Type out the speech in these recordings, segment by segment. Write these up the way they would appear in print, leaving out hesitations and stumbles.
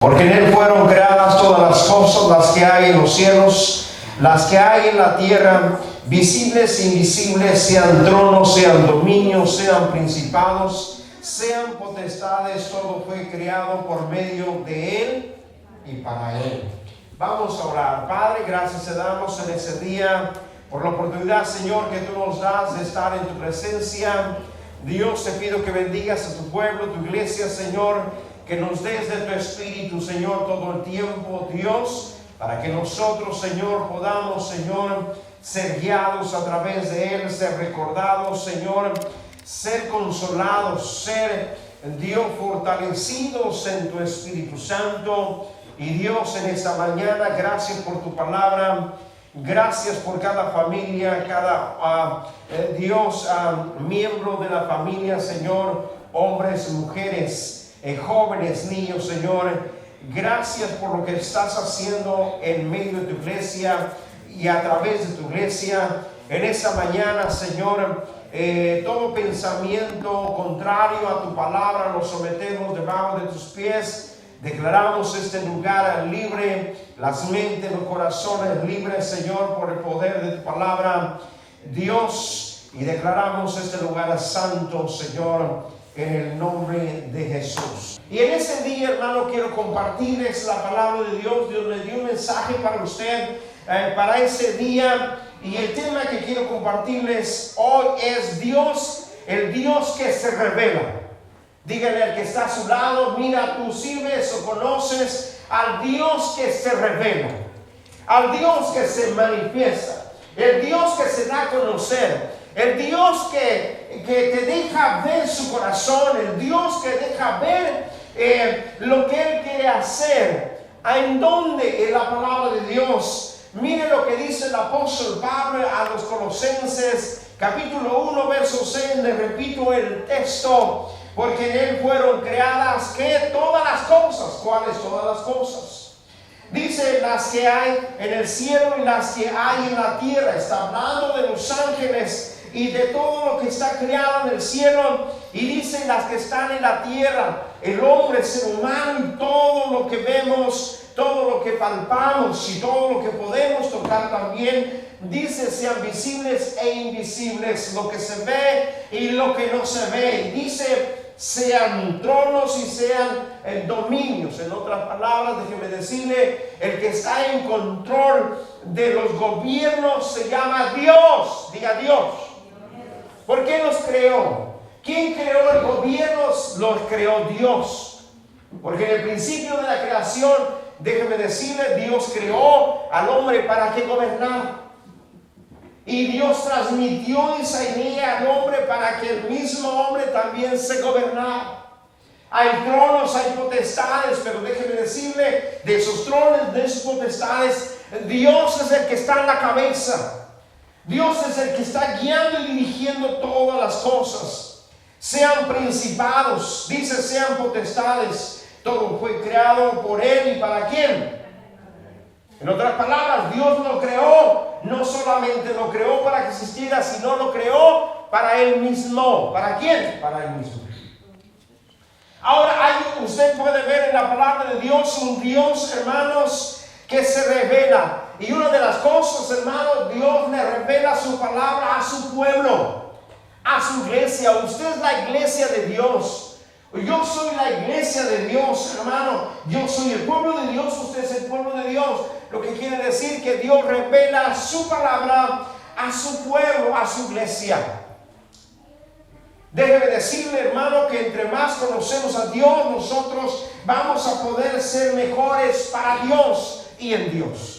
Porque en Él fueron creadas todas las cosas, las que hay en los cielos, las que hay en la tierra, visibles e invisibles, sean tronos, sean dominios, sean principados, sean potestades, todo fue creado por medio de Él y para Él. Vamos a orar. Padre, gracias te damos en ese día por la oportunidad, Señor, que tú nos das de estar en tu presencia. Dios, te pido que bendigas a tu pueblo, tu iglesia, Señor, que nos des de tu Espíritu, Señor, todo el tiempo, Dios, para que nosotros, Señor, podamos, Señor, ser guiados a través de Él, ser recordados, Señor, ser consolados, ser, Dios, fortalecidos en tu Espíritu Santo. Y Dios, en esta mañana, gracias por tu palabra, gracias por cada familia, cada miembro de la familia, Señor, hombres, mujeres, jóvenes, niños, Señor. Gracias por lo que estás haciendo en medio de tu iglesia y a través de tu iglesia. En esta mañana, Señor, todo pensamiento contrario a tu palabra lo sometemos debajo de tus pies. Declaramos este lugar libre, las mentes, los corazones libres, Señor, por el poder de tu palabra, Dios. Y declaramos este lugar santo, Señor, en el nombre de Jesús. Y en ese día, hermano, quiero compartirles la palabra de Dios. Dios me dio un mensaje para usted, para ese día. Y el tema que quiero compartirles hoy es Dios, el Dios que se revela. Dígale al que está a su lado: mira, tú sirves o conoces al Dios que se revela, al Dios que se manifiesta, el Dios que se da a conocer, el Dios que te deja ver su corazón, el Dios que deja ver lo que Él quiere hacer. ¿En dónde? En la palabra de Dios. Mire lo que dice el apóstol Pablo a los Colosenses, capítulo 1, verso 6. Le repito el texto: porque en Él fueron creadas, ¿qué? Todas las cosas. ¿Cuáles todas las cosas? Dice: las que hay en el cielo y las que hay en la tierra. Está hablando de los ángeles y de todo lo que está creado en el cielo. Y dice: las que están en la tierra, el hombre, el ser humano, y todo lo que vemos, todo lo que palpamos y todo lo que podemos tocar también. Dice: sean visibles e invisibles, lo que se ve y lo que no se ve. Y dice: sean tronos y sean dominios. En otras palabras, déjeme decirle, el que está en control de los gobiernos se llama Dios. Diga Dios. ¿Por qué los creó? ¿Quién creó el gobierno? Los creó Dios. Porque en el principio de la creación, déjeme decirle, Dios creó al hombre para que gobernara. Y Dios transmitió esa idea al hombre para que el mismo hombre también se gobernara. Hay tronos, hay potestades, pero déjeme decirle, de esos tronos, de esas potestades, Dios es el que está en la cabeza. Dios es el que está guiando y dirigiendo todas las cosas. Sean principados, dice, sean potestades. Todo fue creado por Él. ¿Y para quién? En otras palabras, Dios lo creó. No solamente lo creó para que existiera, sino lo creó para Él mismo. ¿Para quién? Para Él mismo. Ahora, usted puede ver en la palabra de Dios un Dios, hermanos, que se revela. Y una de las cosas, hermanos, Dios le revela su palabra a su pueblo, a su iglesia. Usted es la iglesia de Dios. Yo soy la iglesia de Dios, hermano. Yo soy el pueblo de Dios, usted es el pueblo de Dios. Lo que quiere decir que Dios revela su palabra a su pueblo, a su iglesia. Déjeme decirle, hermano, que entre más conocemos a Dios, nosotros vamos a poder ser mejores para Dios y en Dios.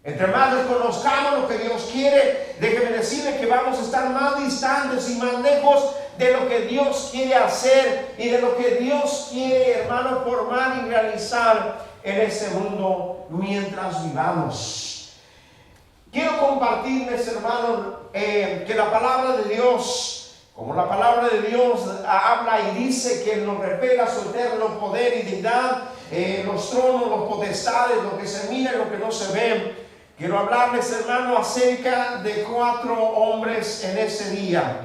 Entre más reconozcamos lo que Dios quiere, déjeme decirle que vamos a estar más distantes y más lejos de lo que Dios quiere hacer y de lo que Dios quiere, hermano, formar y realizar en este mundo mientras vivamos. Quiero compartirles, hermano, que la palabra de Dios, como la palabra de Dios habla y dice que nos revela su eterno poder y deidad, los tronos, los potestades, lo que se mira y lo que no se ve. Quiero hablarles, hermano, acerca de 4 hombres en ese día.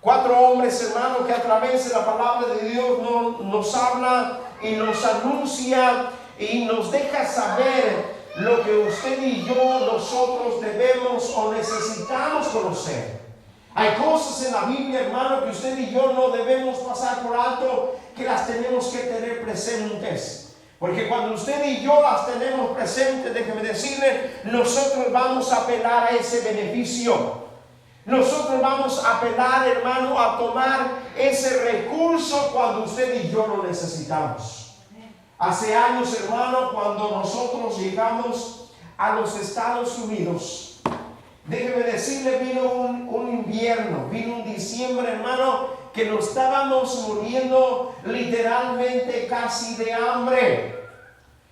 4 hombres, hermano, que a través de la palabra de Dios nos habla y nos anuncia y nos deja saber lo que usted y yo, nosotros debemos o necesitamos conocer. Hay cosas en la Biblia, hermano, que usted y yo no debemos pasar por alto, que las tenemos que tener presentes. Porque cuando usted y yo las tenemos presentes, déjeme decirle, nosotros vamos a apelar a ese beneficio. Nosotros vamos a apelar, hermano, a tomar ese recurso cuando usted y yo lo necesitamos. Hace años, hermano, cuando nosotros llegamos a los Estados Unidos, déjeme decirle, vino un invierno, vino un diciembre, hermano, que nos estábamos muriendo literalmente casi de hambre.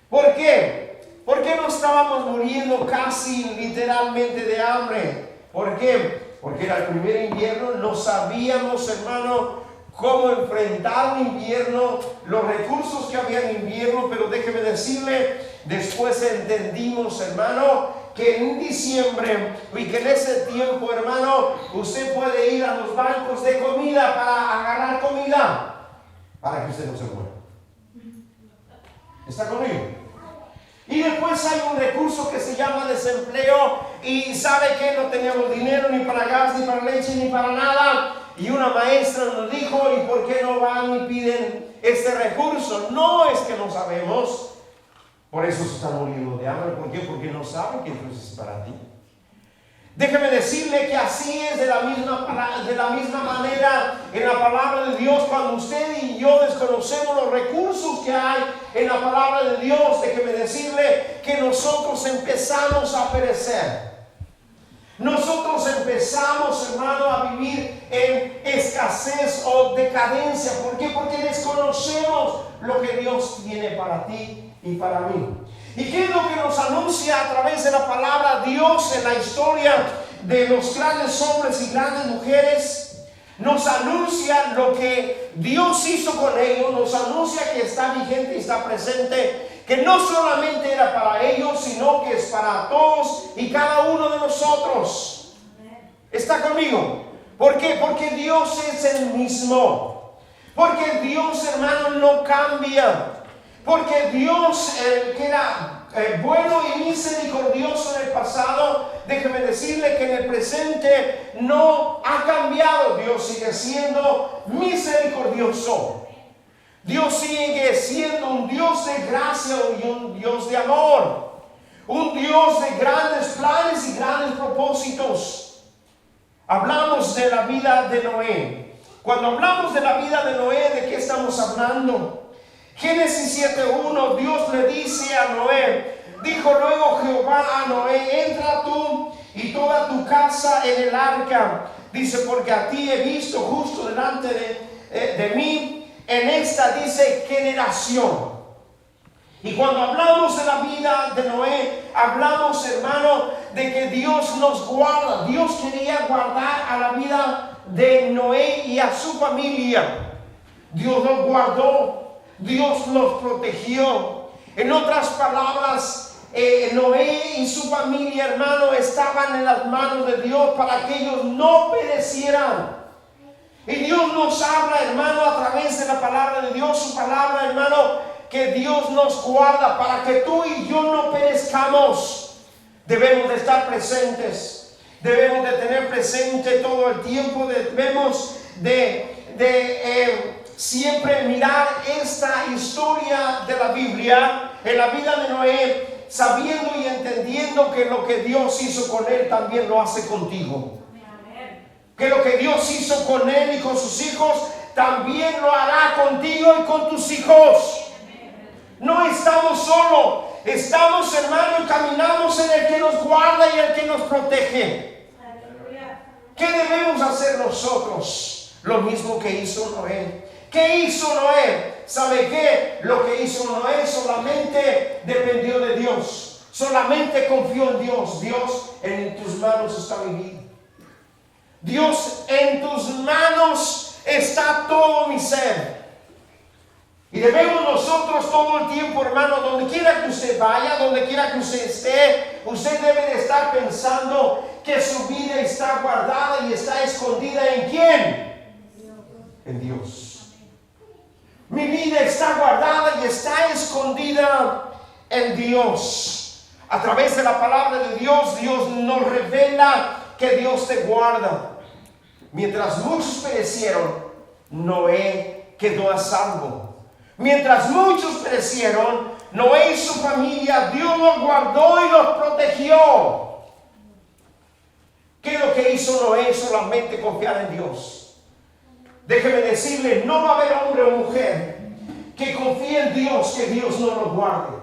¿Por qué? ¿Por qué nos estábamos muriendo casi literalmente de hambre? ¿Por qué? Porque era el primer invierno, no sabíamos, hermano, cómo enfrentar un invierno, los recursos que había en invierno, pero déjeme decirle, después entendimos, hermano, que en diciembre y que en ese tiempo, hermano, usted puede ir a los bancos de comida para agarrar comida, para que usted no se muera. ¿Está conmigo? Y después hay un recurso que se llama desempleo, y sabe que no teníamos dinero ni para gas, ni para leche, ni para nada. Y una maestra nos dijo, ¿y por qué no van y piden este recurso? No es que no sabemos, por eso se están muriendo de hambre. ¿Por qué? Porque no saben que Dios es para ti. Déjeme decirle que así es de la misma manera en la palabra de Dios. Cuando usted y yo desconocemos los recursos que hay en la palabra de Dios, déjeme decirle que nosotros empezamos a perecer. Nosotros empezamos, hermano, a vivir en escasez o decadencia. ¿Por qué? Porque desconocemos lo que Dios tiene para ti y para mí. ¿Y qué es lo que nos anuncia a través de la palabra Dios en la historia de los grandes hombres y grandes mujeres? Nos anuncia lo que Dios hizo con ellos, nos anuncia que está vigente y está presente, que no solamente era para ellos, sino que es para todos y cada uno de nosotros. ¿Está conmigo? ¿Por qué? Porque Dios es el mismo. Porque Dios, hermano, no cambia. Porque Dios, que era bueno y misericordioso en el pasado, déjeme decirle que en el presente no ha cambiado. Dios sigue siendo misericordioso. Dios sigue siendo un Dios de gracia y un Dios de amor. Un Dios de grandes planes y grandes propósitos. Hablamos de la vida de Noé. Cuando hablamos de la vida de Noé, ¿de qué estamos hablando? Génesis 7:1, Dios le dice a Noé, dijo luego Jehová a Noé, entra tú y toda tu casa en el arca. Dice, porque a ti he visto justo delante de mí en esta, dice, generación. Y cuando hablamos de la vida de Noé, hablamos, hermano, de que Dios nos guarda. Dios quería guardar a la vida de Noé y a su familia. Dios los guardó. Dios los protegió. En otras palabras, Noé y su familia, hermano, estaban en las manos de Dios para que ellos no perecieran. Y Dios nos habla, hermano, a través de la palabra de Dios, su palabra, hermano, que Dios nos guarda para que tú y yo no perezcamos. Debemos de estar presentes. Debemos de tener presente todo el tiempo. Debemos de siempre mirar esta historia de la Biblia en la vida de Noé, sabiendo y entendiendo que lo que Dios hizo con él también lo hace contigo. Que lo que Dios hizo con él y con sus hijos también lo hará contigo y con tus hijos. No estamos solos, estamos, hermano, y caminamos en el que nos guarda y el que nos protege. ¿Qué debemos hacer nosotros? Lo mismo que hizo Noé. ¿Qué hizo Noé? ¿Sabe qué? Lo que hizo Noé solamente dependió de Dios. Solamente confió en Dios. Dios, en tus manos está mi vida. Dios, en tus manos está todo mi ser. Y debemos nosotros todo el tiempo, hermano, donde quiera que usted vaya, donde quiera que usted esté, usted debe de estar pensando que su vida está guardada y está escondida ¿en quién? En Dios. Mi vida está guardada y está escondida en Dios. A través de la palabra de Dios, Dios nos revela que Dios te guarda. Mientras muchos perecieron, Noé quedó a salvo. Mientras muchos perecieron, Noé y su familia, Dios los guardó y los protegió. ¿Qué es lo que hizo Noé? Solamente confiar en Dios. Déjeme decirle, no va a haber hombre o mujer que confíe en Dios, que Dios no lo guarde.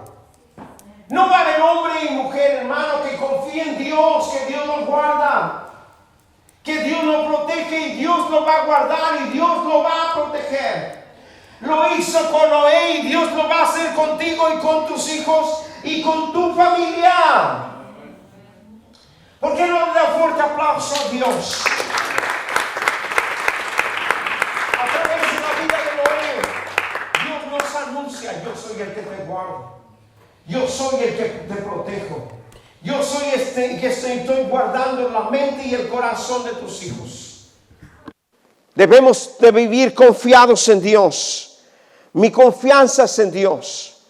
No va a haber hombre y mujer, hermano, que confíe en Dios, que Dios lo guarda. Que Dios lo protege y Dios lo va a guardar y Dios lo va a proteger. Lo hizo con Noé y Dios lo va a hacer contigo y con tus hijos y con tu familia. ¿Por qué no le da fuerte aplauso a Dios? A través de la vida de Noé, Dios nos anuncia: yo soy el que te guardo, yo soy el que te protejo, yo soy que estoy guardando la mente y el corazón de tus hijos. Debemos de vivir confiados en Dios. Mi confianza es en Dios.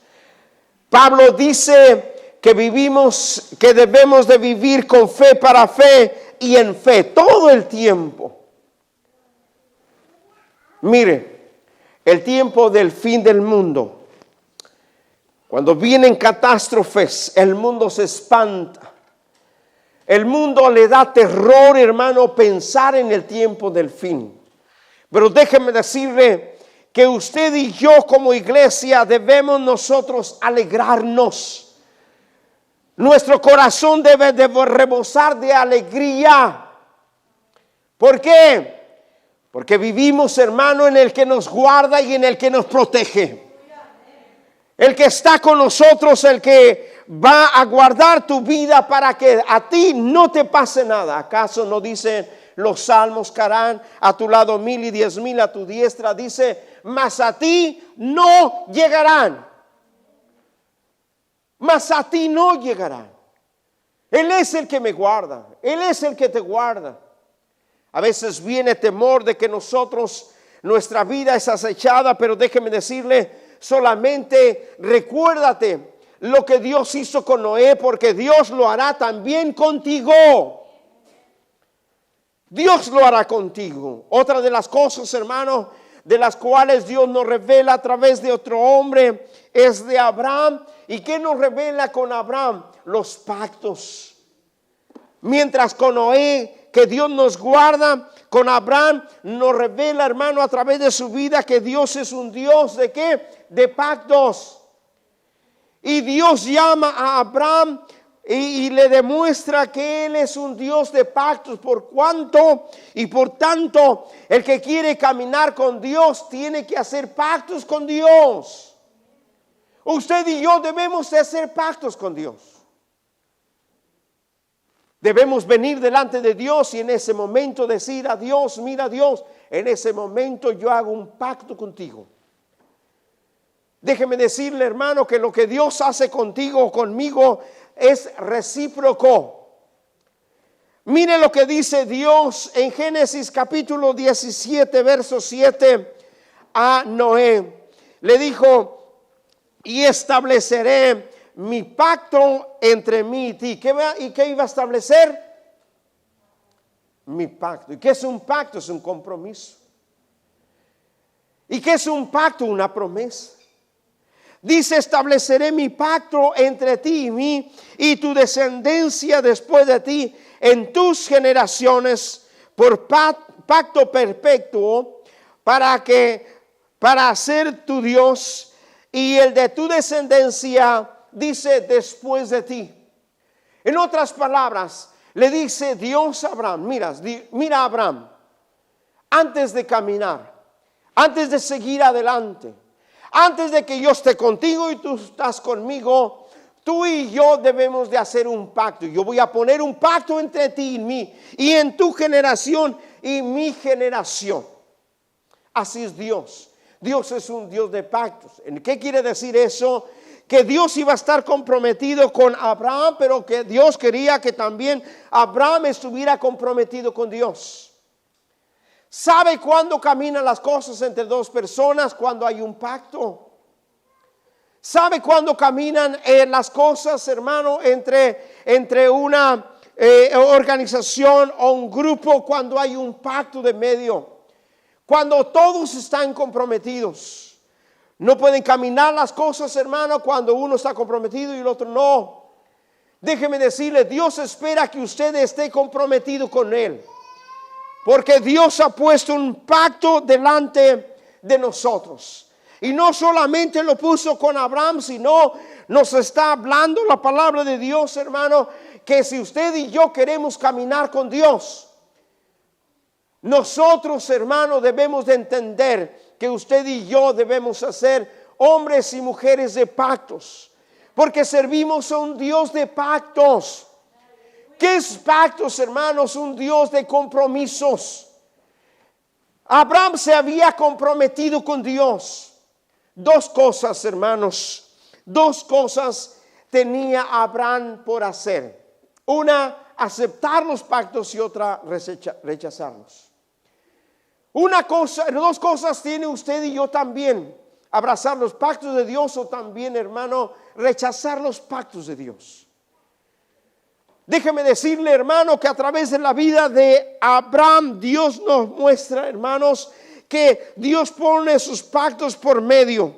Pablo dice que debemos de vivir con fe para fe y en fe todo el tiempo. Mire, el tiempo del fin del mundo, cuando vienen catástrofes, el mundo se espanta. El mundo le da terror, hermano, pensar en el tiempo del fin. Pero déjeme decirle que usted y yo como iglesia debemos nosotros alegrarnos. Nuestro corazón debe de rebosar de alegría. ¿Por qué? Porque vivimos, hermano, en el que nos guarda y en el que nos protege. El que está con nosotros, el que va a guardar tu vida para que a ti no te pase nada. ¿Acaso no dicen los salmos? Caerán a tu lado 1000 y 10,000 a tu diestra. Dice, mas a ti no llegarán. Mas a ti no llegarán. Él es el que me guarda. Él es el que te guarda. A veces viene temor de que nuestra vida es acechada, pero déjeme decirle, solamente recuérdate lo que Dios hizo con Noé, porque Dios lo hará también contigo. Dios lo hará contigo. Otra de las cosas, hermano, de las cuales Dios nos revela a través de otro hombre, es de Abraham. ¿Y qué nos revela con Abraham? Los pactos. Mientras con Noé, que Dios nos guarda, con Abraham nos revela, hermano, a través de su vida, que Dios es un Dios ¿de qué? De pactos. Y Dios llama a Abraham y le demuestra que Él es un Dios de pactos. Por cuanto y por tanto, el que quiere caminar con Dios tiene que hacer pactos con Dios. Usted y yo debemos de hacer pactos con Dios. Debemos venir delante de Dios y en ese momento decir a Dios: mira, Dios, en ese momento yo hago un pacto contigo. Déjeme decirle, hermano, que lo que Dios hace contigo o conmigo es recíproco. Mire lo que dice Dios en Génesis capítulo 17, verso 7 a Noé. Le dijo: y estableceré mi pacto entre mí y ti. ¿Y qué iba a establecer? Mi pacto. ¿Y qué es un pacto? Es un compromiso. ¿Y qué es un pacto? Una promesa. Dice: estableceré mi pacto entre ti y mí y tu descendencia después de ti en tus generaciones por pacto perpetuo para ser tu Dios y el de tu descendencia, dice, después de ti. En otras palabras, le dice Dios a Abraham: mira Abraham, antes de caminar, antes de seguir adelante, antes de que yo esté contigo y tú estás conmigo, tú y yo debemos de hacer un pacto. Yo voy a poner un pacto entre ti y mí, y en tu generación y mi generación. Así es Dios. Dios es un Dios de pactos. ¿Qué quiere decir eso? Que Dios iba a estar comprometido con Abraham, pero que Dios quería que también Abraham estuviera comprometido con Dios. ¿Sabe cuándo caminan las cosas entre dos personas? Cuando hay un pacto. ¿Sabe cuándo caminan las cosas, hermano, entre una organización o un grupo? Cuando hay un pacto de medio. Cuando todos están comprometidos. No pueden caminar las cosas, hermano, cuando uno está comprometido y el otro no. Déjeme decirle, Dios espera que usted esté comprometido con Él. Porque Dios ha puesto un pacto delante de nosotros. Y no solamente lo puso con Abraham, sino nos está hablando la palabra de Dios, hermano, que si usted y yo queremos caminar con Dios, nosotros, hermano, debemos de entender que usted y yo debemos ser hombres y mujeres de pactos. Porque servimos a un Dios de pactos. ¿Qué es pactos, hermanos? Un Dios de compromisos. Abraham se había comprometido con Dios. Dos cosas, hermanos. Dos cosas tenía Abraham por hacer. Una, aceptar los pactos, y otra, rechazarlos. Dos cosas tiene usted y yo también. Abrazar los pactos de Dios o también, hermano, rechazar los pactos de Dios. Déjeme decirle, hermano, que a través de la vida de Abraham, Dios nos muestra, hermanos, que Dios pone sus pactos por medio.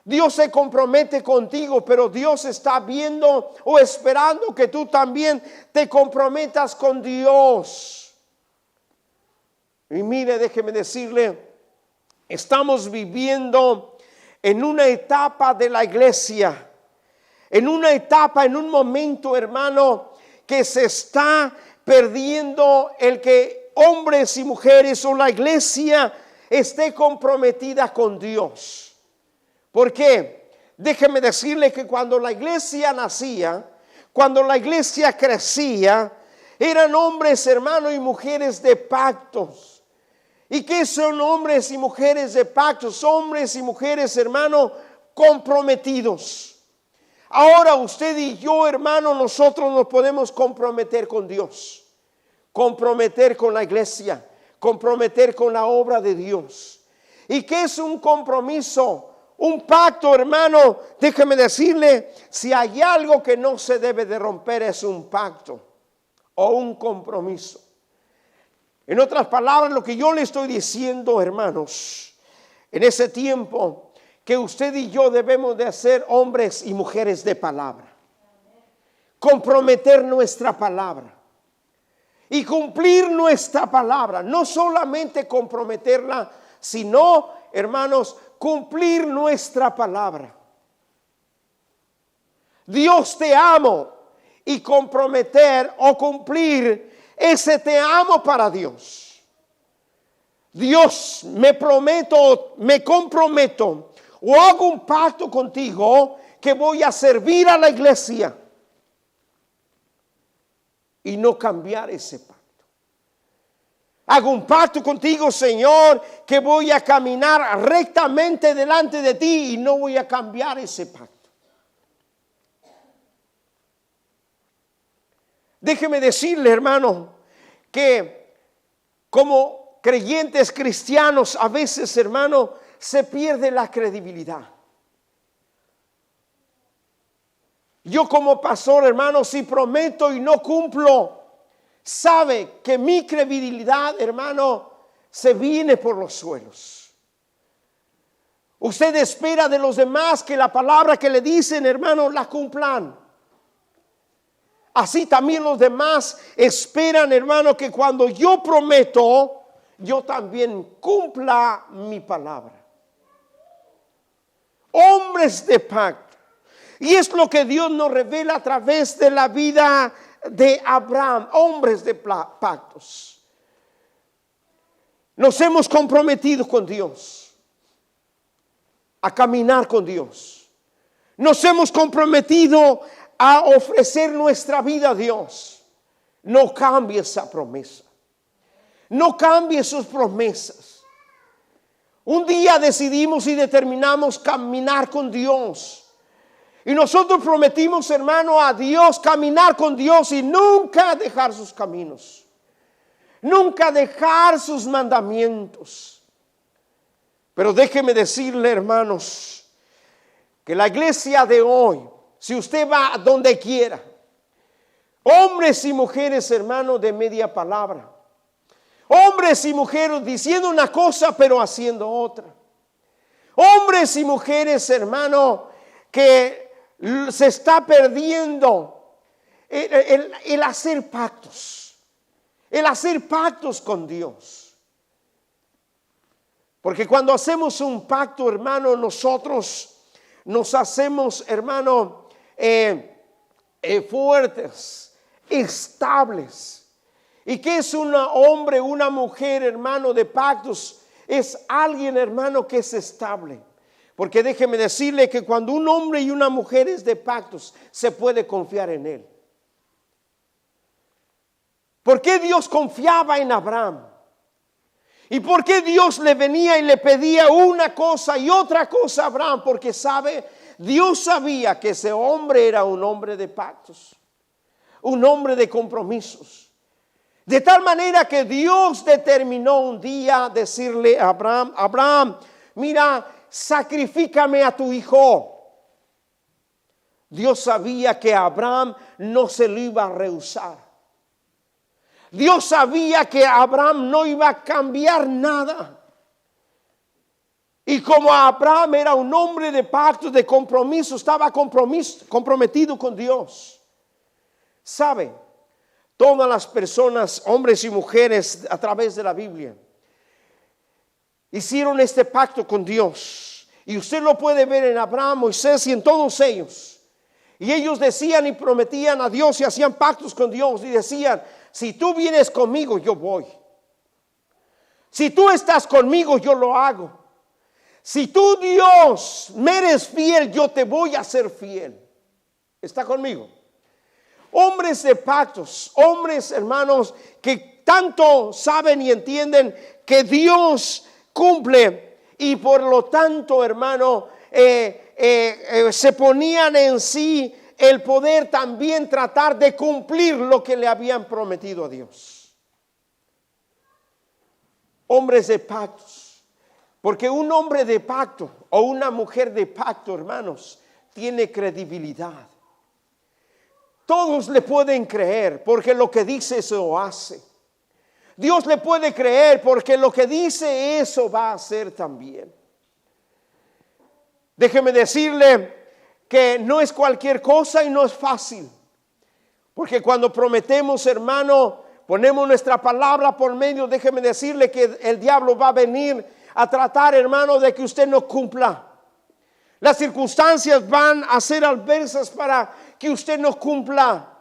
Dios se compromete contigo, pero Dios está viendo o esperando que tú también te comprometas con Dios. Y mire, déjeme decirle, estamos viviendo en una etapa de la iglesia, en una etapa, en un momento, hermano, que se está perdiendo el que hombres y mujeres o la iglesia esté comprometida con Dios. ¿Por qué? Déjeme decirle que cuando la iglesia nacía, cuando la iglesia crecía, eran hombres, hermanos, y mujeres de pactos. ¿Y qué son hombres y mujeres de pactos? Hombres y mujeres, hermano, comprometidos. Ahora usted y yo, hermano, nosotros nos podemos comprometer con Dios, comprometer con la iglesia, comprometer con la obra de Dios. ¿Y qué es un compromiso? Un pacto, hermano, déjeme decirle, si hay algo que no se debe de romper es un pacto o un compromiso. En otras palabras, lo que yo le estoy diciendo, hermanos, en ese tiempo, que usted y yo debemos de ser hombres y mujeres de palabra. Comprometer nuestra palabra. Y cumplir nuestra palabra. No solamente comprometerla, sino, hermanos, cumplir nuestra palabra. Dios te amo. Y comprometer o cumplir ese te amo para Dios. Dios, me comprometo o hago un pacto contigo que voy a servir a la iglesia y no cambiar ese pacto. Hago un pacto contigo, Señor, que voy a caminar rectamente delante de ti y no voy a cambiar ese pacto. Déjeme decirle, hermano, que como creyentes cristianos a veces, hermano, se pierde la credibilidad. Yo como pastor, hermano, si prometo y no cumplo, sabe que mi credibilidad, hermano, se viene por los suelos. Usted espera de los demás que la palabra que le dicen, hermano, la cumplan. Así también los demás esperan, hermano, que cuando yo prometo, yo también cumpla mi palabra. Hombres de pacto. Y es lo que Dios nos revela a través de la vida de Abraham. Hombres de pactos. Nos hemos comprometido con Dios a caminar con Dios. Nos hemos comprometido a ofrecer nuestra vida a Dios. No cambie esa promesa. No cambie sus promesas. Un día decidimos y determinamos caminar con Dios. Y nosotros prometimos, hermano, a Dios caminar con Dios y nunca dejar sus caminos. nunca dejar sus mandamientos. Pero déjeme decirle, hermanos, que la iglesia de hoy, si usted va a donde quiera, hombres y mujeres, hermanos, de media palabra, hombres y mujeres diciendo una cosa pero haciendo otra, hombres y mujeres, hermano, que se está perdiendo el hacer pactos, con Dios. Porque cuando hacemos un pacto, hermano, nosotros nos hacemos, hermano, fuertes, estables. ¿Y qué es un hombre, una mujer, hermano, de pactos? Es alguien, hermano, que es estable. Porque déjeme decirle que cuando un hombre y una mujer es de pactos, se puede confiar en él. ¿Por qué Dios confiaba en Abraham? ¿Y por qué Dios le venía y le pedía una cosa y otra cosa a Abraham? Porque Dios sabía que ese hombre era un hombre de pactos, un hombre de compromisos. De tal manera que Dios determinó un día decirle a Abraham: Abraham, mira, sacrifícame a tu hijo. Dios sabía que Abraham no se lo iba a rehusar. Dios sabía que Abraham no iba a cambiar nada. Y como Abraham era un hombre de pacto, de compromiso, estaba comprometido con Dios. ¿Sabe? Todas las personas, hombres y mujeres a través de la Biblia, hicieron este pacto con Dios. Y usted lo puede ver en Abraham, Moisés y en todos ellos. Y ellos decían y prometían a Dios y hacían pactos con Dios y decían: si tú vienes conmigo, yo voy. Si tú estás conmigo, yo lo hago. Si tú, Dios, me eres fiel, yo te voy a ser fiel. ¿Está conmigo? Hombres de pactos, hombres, hermanos, que tanto saben y entienden que Dios cumple, y por lo tanto, hermano, se ponían en sí el poder también tratar de cumplir lo que le habían prometido a Dios. Hombres de pactos, porque un hombre de pacto o una mujer de pacto, hermanos, tiene credibilidad. Todos le pueden creer porque lo que dice eso hace. Dios le puede creer porque lo que dice eso va a hacer también. Déjeme decirle que no es cualquier cosa y no es fácil. Porque cuando prometemos, hermano, ponemos nuestra palabra por medio, déjeme decirle que el diablo va a venir a tratar, hermano, de que usted no cumpla. Las circunstancias van a ser adversas para que usted no cumpla.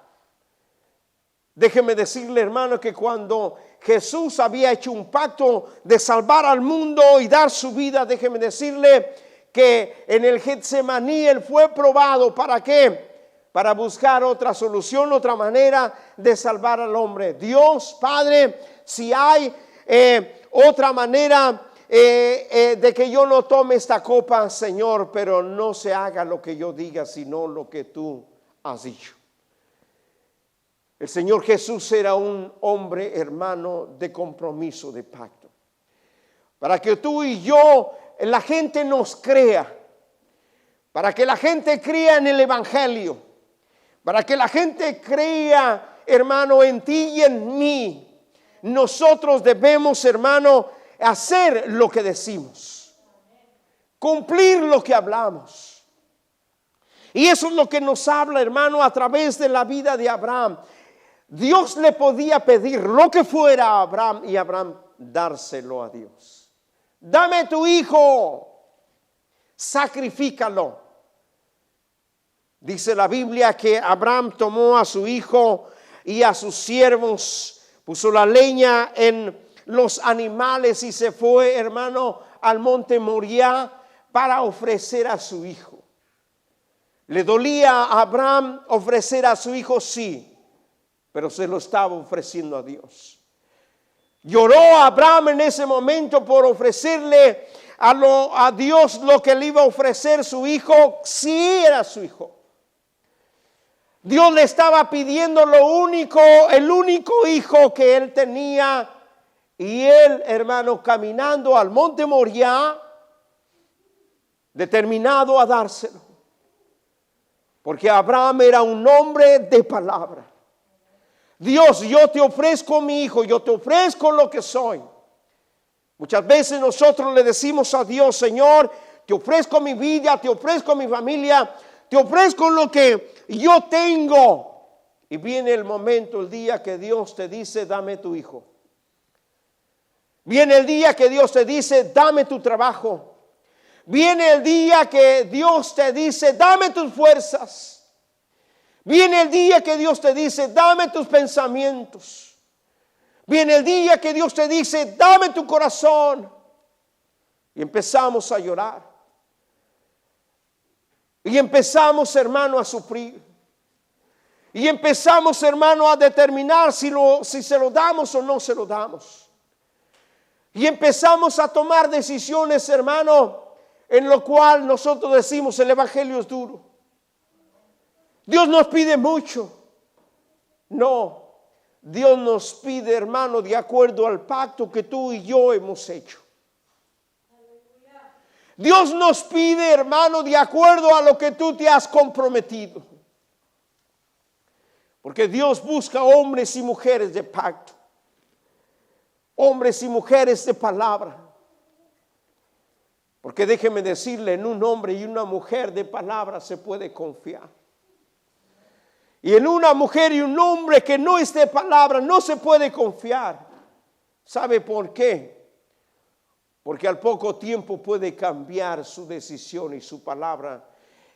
Déjeme decirle, hermano, que cuando Jesús había hecho un pacto de salvar al mundo y dar su vida, déjeme decirle que en el Getsemaní Él fue probado. ¿Para qué? Para buscar otra solución, otra manera de salvar al hombre. Dios Padre, si hay otra manera de que yo no tome esta copa, Señor, pero no se haga lo que yo diga, sino lo que tú has dicho. El Señor Jesús era un hombre, hermano, de compromiso, de pacto. Para que tú y yo, la gente nos crea, para que la gente crea en el Evangelio, para que la gente crea, hermano, en ti y en mí, nosotros debemos, hermano, hacer lo que decimos, cumplir lo que hablamos. Y eso es lo que nos habla, hermano, a través de la vida de Abraham. Dios le podía pedir lo que fuera a Abraham y Abraham dárselo a Dios. Dame tu hijo, sacrifícalo. Dice la Biblia que Abraham tomó a su hijo y a sus siervos, puso la leña en los animales y se fue, hermano, al monte Moriah para ofrecer a su hijo. ¿Le dolía a Abraham ofrecer a su hijo? Sí, pero se lo estaba ofreciendo a Dios. Lloró Abraham en ese momento por ofrecerle a Dios lo que le iba a ofrecer su hijo. Sí, era su hijo. Dios le estaba pidiendo el único hijo que él tenía. Y él, hermano, caminando al monte Moriah, determinado a dárselo. Porque Abraham era un hombre de palabra. Dios, yo te ofrezco mi hijo, yo te ofrezco lo que soy. Muchas veces nosotros le decimos a Dios, Señor, te ofrezco mi vida, te ofrezco mi familia, te ofrezco lo que yo tengo. Y viene el momento, el día que Dios te dice, dame tu hijo. Viene el día que Dios te dice, dame tu trabajo. Viene el día que Dios te dice, dame tus fuerzas. Viene el día que Dios te dice, dame tus pensamientos. Viene el día que Dios te dice, dame tu corazón. Y empezamos a llorar. Y empezamos, hermano, a sufrir. Y empezamos, hermano, a determinar si se lo damos o no se lo damos. Y empezamos a tomar decisiones, hermano, en lo cual nosotros decimos el evangelio es duro. Dios nos pide mucho. No, Dios nos pide, hermano, de acuerdo al pacto que tú y yo hemos hecho. Dios nos pide, hermano, de acuerdo a lo que tú te has comprometido. Porque Dios busca hombres y mujeres de pacto. Hombres y mujeres de palabra. Porque déjeme decirle, en un hombre y una mujer de palabra se puede confiar. Y en una mujer y un hombre que no es de palabra no se puede confiar. ¿Sabe por qué? Porque al poco tiempo puede cambiar su decisión y su palabra.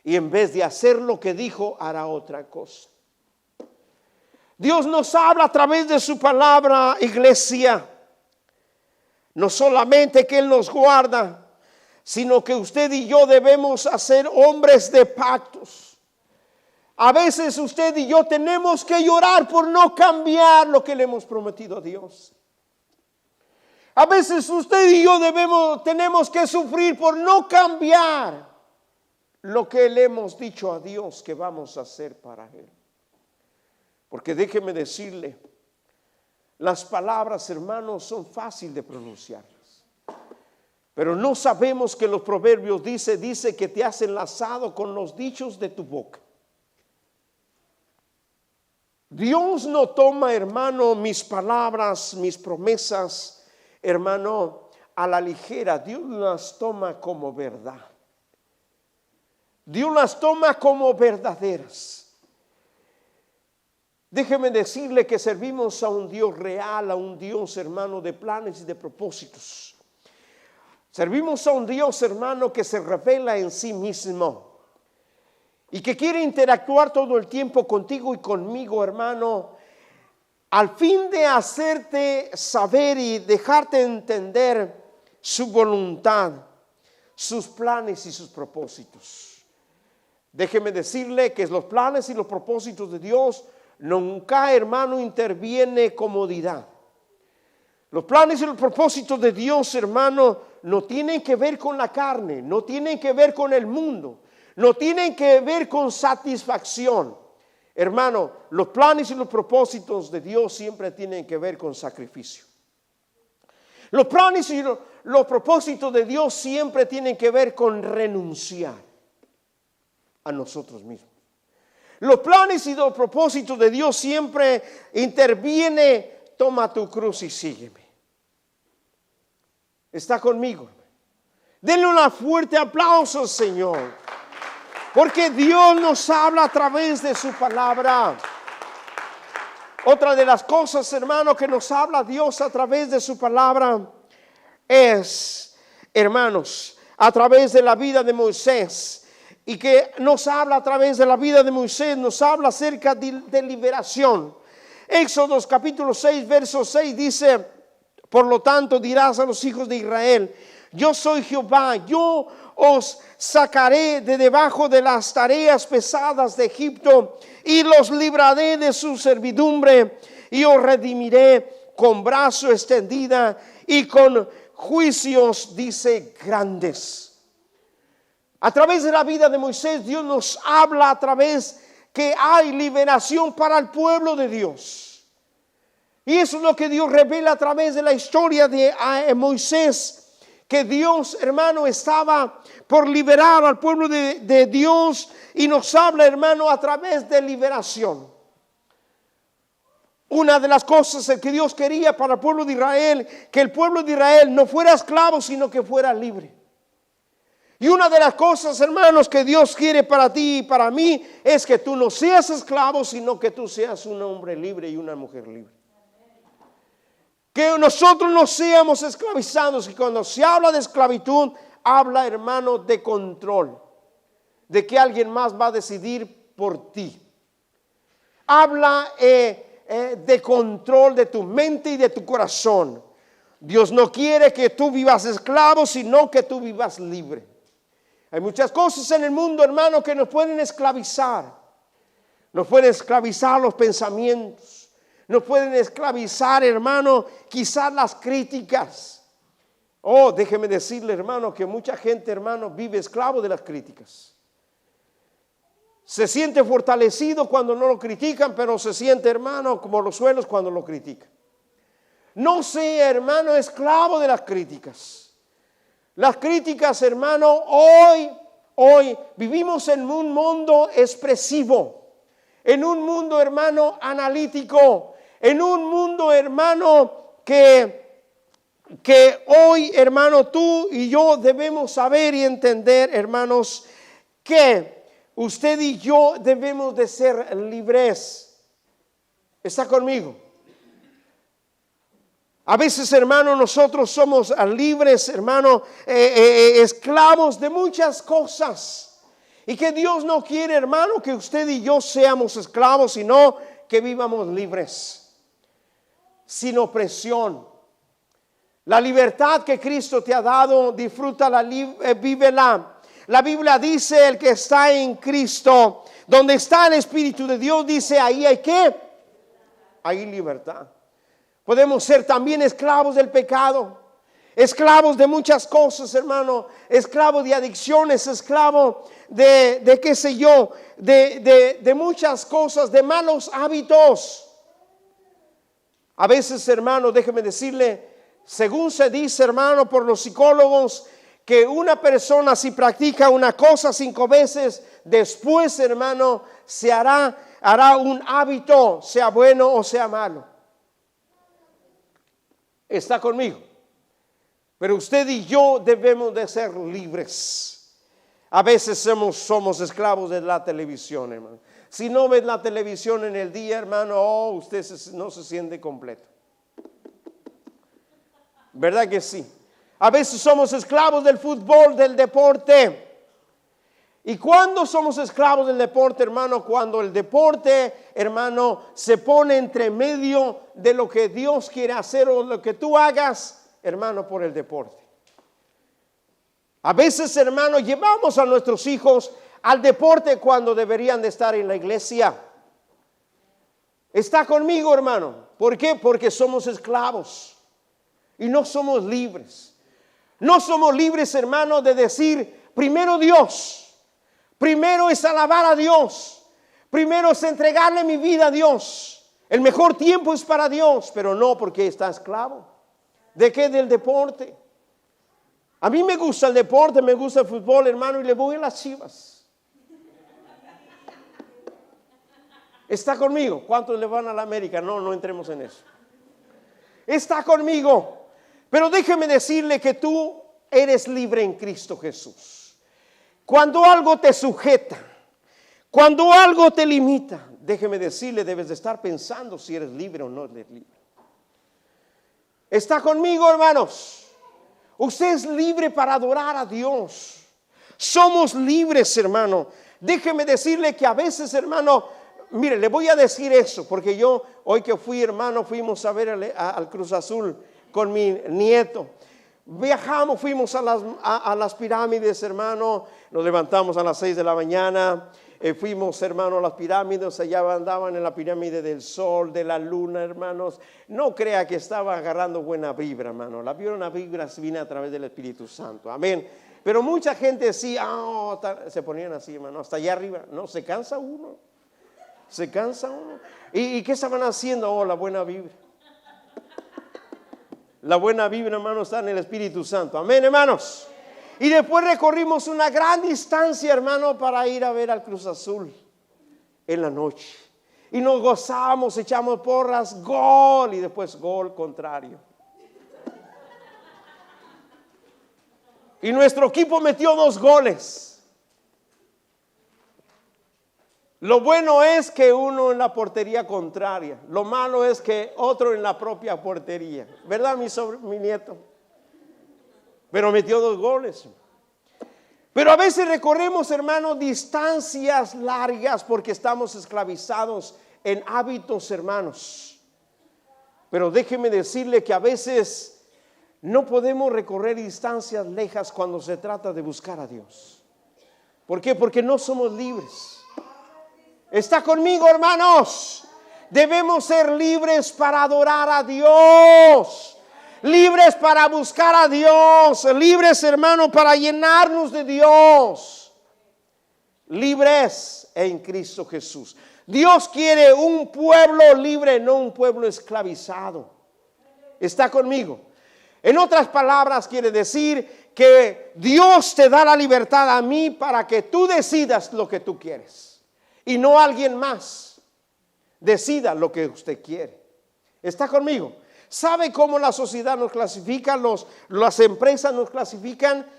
Y en vez de hacer lo que dijo, hará otra cosa. Dios nos habla a través de su palabra, iglesia. No solamente que Él nos guarda, sino que usted y yo debemos hacer hombres de pactos. A veces usted y yo tenemos que llorar por no cambiar lo que le hemos prometido a Dios. A veces usted y yo tenemos que sufrir por no cambiar lo que le hemos dicho a Dios que vamos a hacer para Él. Porque déjeme decirle, las palabras, hermanos, son fáciles de pronunciarlas. Pero no sabemos que los proverbios dice que te has enlazado con los dichos de tu boca. Dios no toma, hermano, mis palabras, mis promesas, hermano, a la ligera. Dios las toma como verdad. Dios las toma como verdaderas. Déjeme decirle que servimos a un Dios real, a un Dios, hermano, de planes y de propósitos. Servimos a un Dios, hermano, que se revela en sí mismo y que quiere interactuar todo el tiempo contigo y conmigo, hermano, al fin de hacerte saber y dejarte entender su voluntad, sus planes y sus propósitos. Déjeme decirle que los planes y los propósitos de Dios nunca, hermano, interviene comodidad. Los planes y los propósitos de Dios, hermano, no tienen que ver con la carne, no tienen que ver con el mundo, no tienen que ver con satisfacción. Hermano, los planes y los propósitos de Dios siempre tienen que ver con sacrificio. Los planes y los propósitos de Dios siempre tienen que ver con renunciar a nosotros mismos. Los planes y los propósitos de Dios siempre interviene, toma tu cruz y sígueme. ¿Está conmigo? Denle un fuerte aplauso al Señor. Porque Dios nos habla a través de su palabra. Otra de las cosas, hermano, que nos habla Dios a través de su palabra es, hermanos, a través de la vida de Moisés. Y que nos habla a través de la vida de Moisés, nos habla acerca de liberación. Éxodo capítulo 6, verso 6 dice: por lo tanto dirás a los hijos de Israel, yo soy Jehová, yo os sacaré de debajo de las tareas pesadas de Egipto y los libraré de su servidumbre y os redimiré con brazo extendida y con juicios, dice, grandes. A través de la vida de Moisés, Dios nos habla a través que hay liberación para el pueblo de Dios. Y eso es lo que Dios revela a través de la historia de Moisés, que Dios, hermano, estaba por liberar al pueblo de Dios, y nos habla, hermano, a través de liberación. Una de las cosas que Dios quería para el pueblo de Israel, que el pueblo de Israel no fuera esclavo, sino que fuera libre. Y una de las cosas, hermanos, que Dios quiere para ti y para mí, es que tú no seas esclavo, sino que tú seas un hombre libre y una mujer libre. Que nosotros no seamos esclavizados. Y cuando se habla de esclavitud, habla, hermano, de control, de que alguien más va a decidir por ti. Habla de control de tu mente y de tu corazón. Dios no quiere que tú vivas esclavo, sino que tú vivas libre. Hay muchas cosas en el mundo, hermano, que nos pueden esclavizar. Nos pueden esclavizar los pensamientos. Nos pueden esclavizar, hermano, quizás las críticas. Oh, déjeme decirle, hermano, que mucha gente, hermano, vive esclavo de las críticas. Se siente fortalecido cuando no lo critican, pero se siente, hermano, como los suelos cuando lo critican. No sea, hermano, esclavo de las críticas. Las críticas, hermano, hoy vivimos en un mundo expresivo, en un mundo, hermano, analítico, en un mundo, hermano, que hoy, hermano, tú y yo debemos saber y entender, hermanos, que usted y yo debemos de ser libres. ¿Está conmigo? A veces, hermano, nosotros somos libres, hermano, esclavos de muchas cosas. Y que Dios no quiere, hermano, que usted y yo seamos esclavos, sino que vivamos libres, sin opresión. La libertad que Cristo te ha dado, disfrútala, vívela. La Biblia dice: el que está en Cristo, donde está el Espíritu de Dios, dice, ahí hay ¿qué? Hay libertad. Podemos ser también esclavos del pecado, esclavos de muchas cosas, hermano, esclavos de adicciones, esclavos de qué sé yo, de muchas cosas, de malos hábitos. A veces, hermano, déjeme decirle, según se dice, hermano, por los psicólogos, que una persona, si practica una cosa 5 veces, después, hermano, hará un hábito, sea bueno o sea malo. ¿Está conmigo? Pero usted y yo debemos de ser libres. A veces somos esclavos de la televisión, hermano. Si no ves la televisión en el día, hermano, usted no se siente completo. ¿Verdad que sí? A veces somos esclavos del fútbol, del deporte. ¿Y cuándo somos esclavos del deporte, hermano? Cuando el deporte, hermano, se pone entre medio de lo que Dios quiere hacer o lo que tú hagas, hermano, por el deporte. A veces, hermano, llevamos a nuestros hijos al deporte cuando deberían de estar en la iglesia. ¿Está conmigo, hermano? ¿Por qué? Porque somos esclavos y no somos libres. No somos libres, hermano, de decir primero Dios. Primero es alabar a Dios. Primero es entregarle mi vida a Dios. El mejor tiempo es para Dios, pero no porque está esclavo. ¿De qué? Del deporte. A mí me gusta el deporte, me gusta el fútbol, hermano, y le voy a las Chivas. ¿Está conmigo? ¿Cuántos le van a la América? No entremos en eso. Está conmigo. Pero déjeme decirle que tú eres libre en Cristo Jesús. Cuando algo te sujeta, cuando algo te limita, déjeme decirle, debes de estar pensando si eres libre o no eres libre. ¿Está conmigo, hermanos? Usted es libre para adorar a Dios. Somos libres, hermano. Déjeme decirle que a veces, hermano, mire, le voy a decir eso, porque yo, hoy que fui, hermano, fuimos a ver al Cruz Azul con mi nieto. Viajamos, fuimos a las pirámides, hermano. Nos levantamos a las 6 de la mañana. Fuimos, hermano, a las pirámides. Allá andaban en la pirámide del sol, de la luna, hermanos. No crea que estaba agarrando buena vibra, hermano. La buena vibra viene a través del Espíritu Santo. Amén. Pero mucha gente sí, se ponían así, hermano, hasta allá arriba. No, se cansa uno. Se cansa uno. ¿Y qué estaban haciendo? Oh, la buena vibra. La buena vibra, hermano, está en el Espíritu Santo. Amén, hermanos. Y después recorrimos una gran distancia, hermano, para ir a ver al Cruz Azul en la noche. Y nos gozamos, echamos porras, gol, y después gol contrario. Y nuestro equipo metió 2 goles. Lo bueno es que uno en la portería contraria. Lo malo es que otro en la propia portería. ¿Verdad, mi nieto? Pero metió 2 goles. Pero a veces recorremos, hermanos, distancias largas porque estamos esclavizados en hábitos, hermanos. Pero déjeme decirle que a veces no podemos recorrer distancias lejas cuando se trata de buscar a Dios. ¿Por qué? Porque no somos libres. ¿Está conmigo, hermanos? Debemos ser libres para adorar a Dios. Libres para buscar a Dios. Libres, hermano, para llenarnos de Dios. Libres en Cristo Jesús. Dios quiere un pueblo libre, no un pueblo esclavizado. ¿Está conmigo? En otras palabras, quiere decir que Dios te da la libertad a mí para que tú decidas lo que tú quieres. Y no alguien más decida lo que usted quiere. ¿Está conmigo? ¿Sabe cómo la sociedad nos clasifica? Las empresas nos clasifican.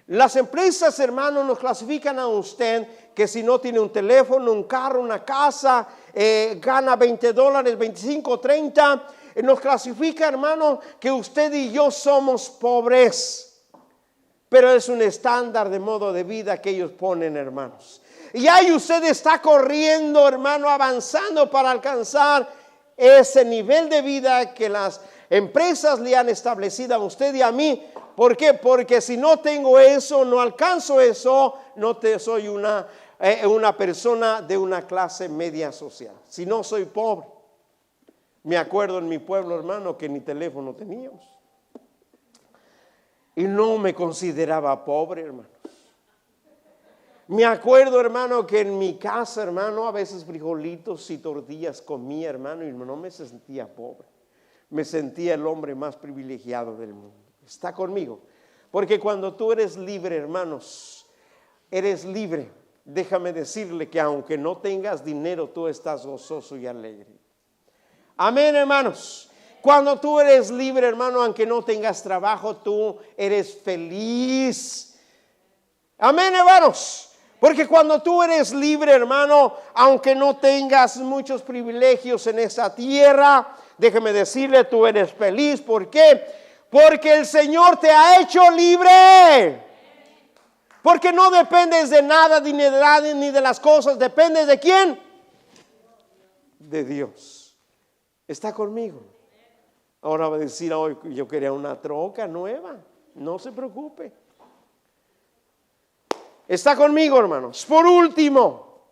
Las empresas, hermanos, nos clasifican a usted que si no tiene un teléfono, un carro, una casa, gana $20, 25, 30. Nos clasifica, hermano, que usted y yo somos pobres. Pero es un estándar de modo de vida que ellos ponen, hermanos. Y ahí usted está corriendo, hermano, avanzando para alcanzar ese nivel de vida que las empresas le han establecido a usted y a mí. ¿Por qué? Porque si no tengo eso, no alcanzo eso, soy una persona de una clase media social. Si no, soy pobre. Me acuerdo en mi pueblo, hermano, que ni teléfono teníamos. Y no me consideraba pobre, hermano. Me acuerdo, hermano, que en mi casa, hermano, a veces frijolitos y tortillas comía, hermano, y no me sentía pobre. Me sentía el hombre más privilegiado del mundo. ¿Está conmigo? Porque cuando tú eres libre, hermanos, eres libre. Déjame decirle que aunque no tengas dinero, tú estás gozoso y alegre. Amén, hermanos. Cuando tú eres libre, hermano, aunque no tengas trabajo, tú eres feliz. Amén, hermanos. Porque cuando tú eres libre, hermano, aunque no tengas muchos privilegios en esta tierra, déjeme decirle, tú eres feliz. ¿Por qué? Porque el Señor te ha hecho libre. Porque no dependes de nada, ni de nadie, ni de las cosas. ¿Dependes de quién? De Dios. ¿Está conmigo? Ahora va a decir, hoy yo quería una troca nueva. No se preocupe. ¿Está conmigo, hermanos? Por último,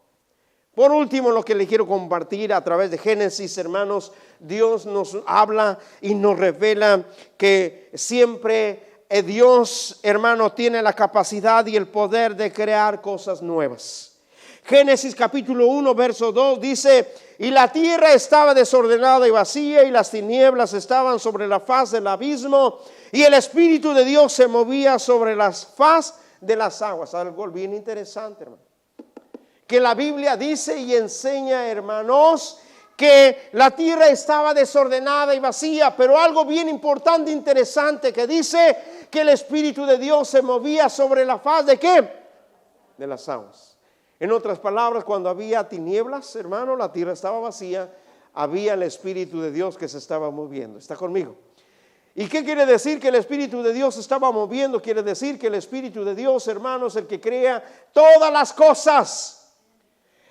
lo que le quiero compartir a través de Génesis, hermanos, Dios nos habla y nos revela que siempre Dios, hermano, tiene la capacidad y el poder de crear cosas nuevas. Génesis capítulo 1, verso 2 dice: y la tierra estaba desordenada y vacía, y las tinieblas estaban sobre la faz del abismo, y el Espíritu de Dios se movía sobre la faz de las aguas. Algo bien interesante, hermano, que la Biblia dice y enseña, hermanos, que la tierra estaba desordenada y vacía, pero algo bien importante, interesante, que dice que el Espíritu de Dios se movía sobre la faz de ¿qué? De las aguas. En otras palabras, cuando había tinieblas, hermano, la tierra estaba vacía, había el Espíritu de Dios que se estaba moviendo. ¿Está conmigo? ¿Y qué quiere decir que el Espíritu de Dios se estaba moviendo? Quiere decir que el Espíritu de Dios, hermanos, es el que crea todas las cosas.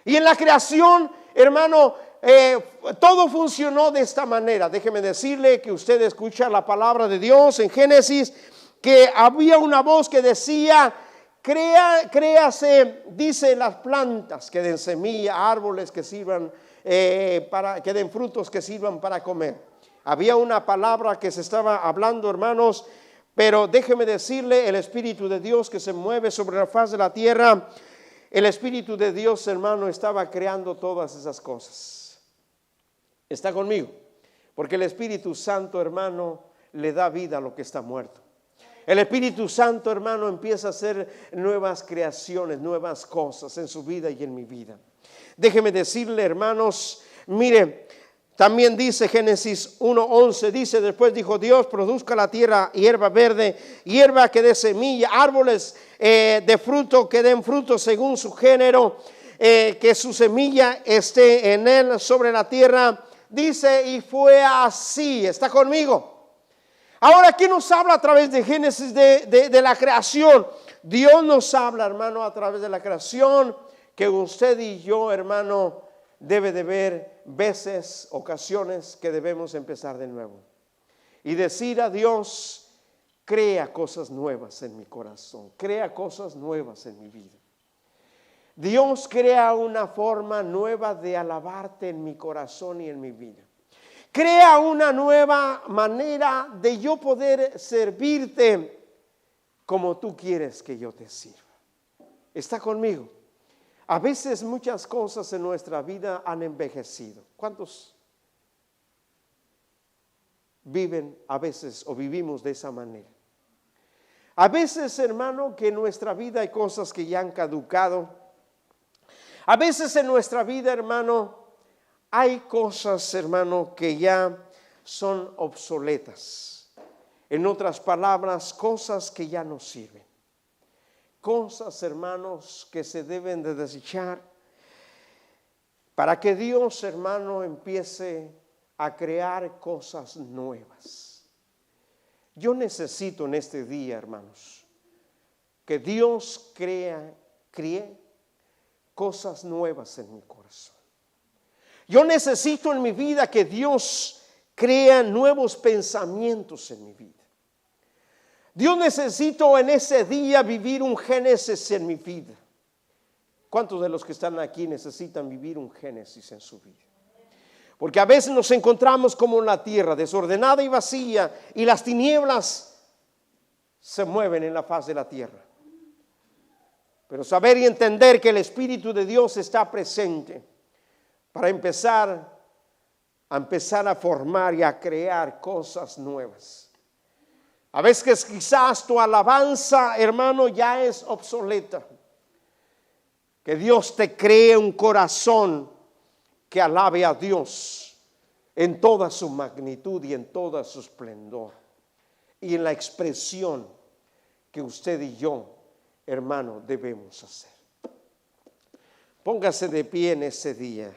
Y en la creación, hermano, todo funcionó de esta manera. Déjeme decirle que usted escucha la palabra de Dios en Génesis, que había una voz que decía: créase, dice, las plantas que den semilla, árboles que sirvan que den frutos que sirvan para comer. Había una palabra que se estaba hablando, hermanos, pero déjeme decirle, el Espíritu de Dios que se mueve sobre la faz de la tierra, el Espíritu de Dios, hermano, estaba creando todas esas cosas. ¿Está conmigo? Porque el Espíritu Santo, hermano, le da vida a lo que está muerto. El Espíritu Santo, hermano, empieza a hacer nuevas creaciones, nuevas cosas en su vida y en mi vida. Déjeme decirle, hermanos, mire, también dice Génesis 1:11, dice, después dijo Dios, produzca la tierra hierba verde, hierba que dé semilla, árboles de fruto que den fruto según su género, que su semilla esté en él sobre la tierra. Dice, y fue así. ¿Está conmigo? Ahora, ¿quién nos habla a través de Génesis de la creación? Dios nos habla, hermano, a través de la creación, que usted y yo, hermano, debe de ver veces, ocasiones que debemos empezar de nuevo. Y decir a Dios, crea cosas nuevas en mi corazón, crea cosas nuevas en mi vida. Dios crea una forma nueva de alabarte en mi corazón y en mi vida. Crea una nueva manera de yo poder servirte como tú quieres que yo te sirva. ¿Está conmigo? A veces muchas cosas en nuestra vida han envejecido. ¿Cuántos viven a veces o vivimos de esa manera? A veces, hermano, que en nuestra vida hay cosas que ya han caducado. A veces en nuestra vida, hermano, hay cosas, hermano, que ya son obsoletas. En otras palabras, cosas que ya no sirven. Cosas, hermanos, que se deben de desechar para que Dios, hermano, empiece a crear cosas nuevas. Yo necesito en este día, hermanos, que Dios cree cosas nuevas en mi corazón. Yo necesito en mi vida que Dios crea nuevos pensamientos en mi vida. Dios necesito en ese día vivir un Génesis en mi vida. ¿Cuántos de los que están aquí necesitan vivir un Génesis en su vida? Porque a veces nos encontramos como en la tierra, desordenada y vacía, y las tinieblas se mueven en la faz de la tierra. Pero saber y entender que el Espíritu de Dios está presente para empezar a formar y a crear cosas nuevas. A veces quizás tu alabanza, hermano, ya es obsoleta. Que Dios te cree un corazón que alabe a Dios en toda su magnitud y en toda su esplendor. Y en la expresión que usted y yo, hermano, debemos hacer. Póngase de pie en ese día.